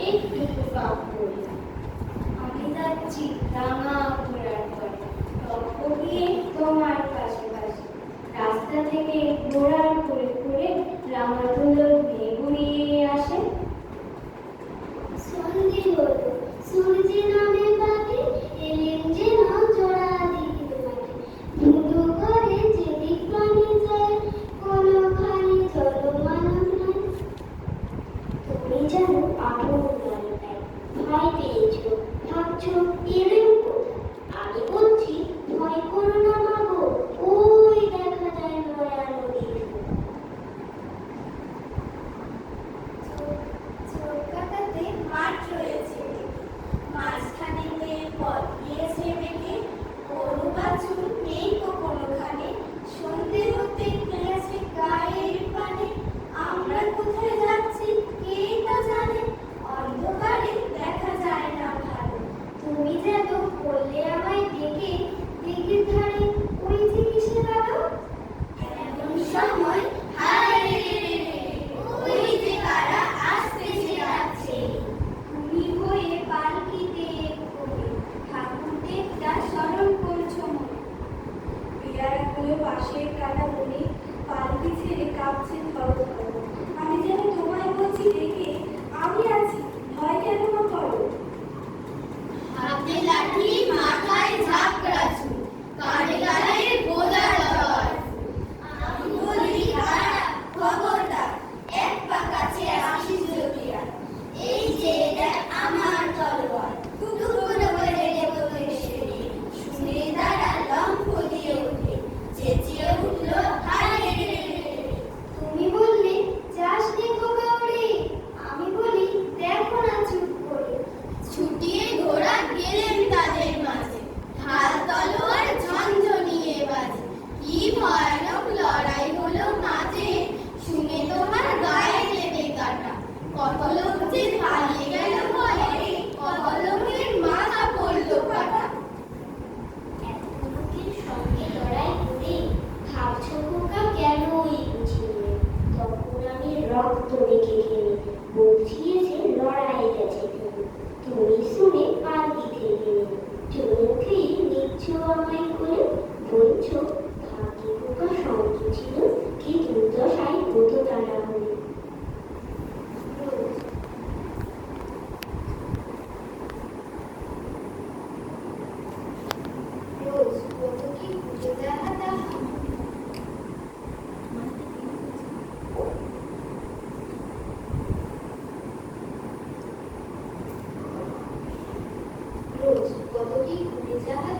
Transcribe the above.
একটু কাপ করলাম। আমি যাচ্ছি রাঙা ঘোড়ার পরে, তপ্প গিয়ে তোমার পাশে পাশে। রাস্তা থেকে ঘোড়ার করে করে রাঙা ধুলো ধুয়ে ঘুরিয়ে আসে। সন্ধে হলো, সূর্য নামে বাটে, এলেন যে না জোড়া দিকে মাঠে। ধুধু করে যেদিক প্রাণে যায়, কোনোখানে চলমান নাই। তুমি জানো আপন গানটাই, ভয় পেয়েছো, ভাবছো এলেন কোথায়। আমি বলছি ভয় করো না মাগো, ওই দেখা যায় নয়া নদীর চোর কাটাতে মাঠ রয়েছে, মাঝখানেতে পথ গিয়েছে বেঁকে। গরু বাছুর নেই তো কোনোখানে, সন্ধে হতে গেছে গায়ের পানে। আমরা কোথায় যাচ্ছি কে তা জানে, অন্ধকারে দেখা যায় না ভালো। তুমি যেন বললে আমায় ডেকে, দিঘির ধারে ওই যে কিসের আলো। এমন সময় হায় রে রে রে, ওই যে কারা আসতেছে যাচ্ছে। তুমি হয়ে পালকিতে করে ঠাকুর দেবতা স্মরণ করছো মনে। পেয়ারাগুলো পাশের কাটা বনে পালকি ছেড়ে কাঁপছে ধরো ধরো। আমি যেন তোমায় বলছি দেখে, আমি আছি, ভয় কেন না করো। হাতে লাঠি মাথায় ঝাঁকড়া চুল, কানে গায়ে গোলা জল। আমি বলি দাঁড়া, খবরদার, এক পা কাছে আসিস যদি আর। এই যে দেখ আমার তলোয়ার, টুকরো করে দেব তোকে সেরে। শুনে তারা লম্ফ দিয়ে উঠে, চেঁচিয়ে উঠল হায় রে রে রে রে। তুমি বললে যাস নে খোকা ওরে, আমি বলি দেখো না চুপ করে। ছুটিয়ে ঘোড়া গেলেন তাদের মাঝে, ঢাল তলোয়ার ঝনঝনিয়ে বাজে। কি ভয়ানক লড়াই হলো মাঝে, শুনে তোমার গায়ে দেবে কাটা। কত লোক যে পালিয়ে গেল ভয়ে, কত লোকের মাথা পড়লো কাটা। এত লোকের সঙ্গে লড়াই করে ভাবছো খোকা কেন ওই বুঝিয়ে। তখন আমি রক্ত মেখে খেলে বুঝিয়েছে লড়াই গেছে তুমি। তুমি শুনে পালকি থেকে চোখেই নিচ্ছ আমায় করে, বলছো ভাগ্যে খোকা সঙ্গ ছিল, কি দুর্দশায় হতো তারা হলে। রোজ কত কি খুঁজে দেখা দেখা। রোজ কত কি ঘুরে যাহা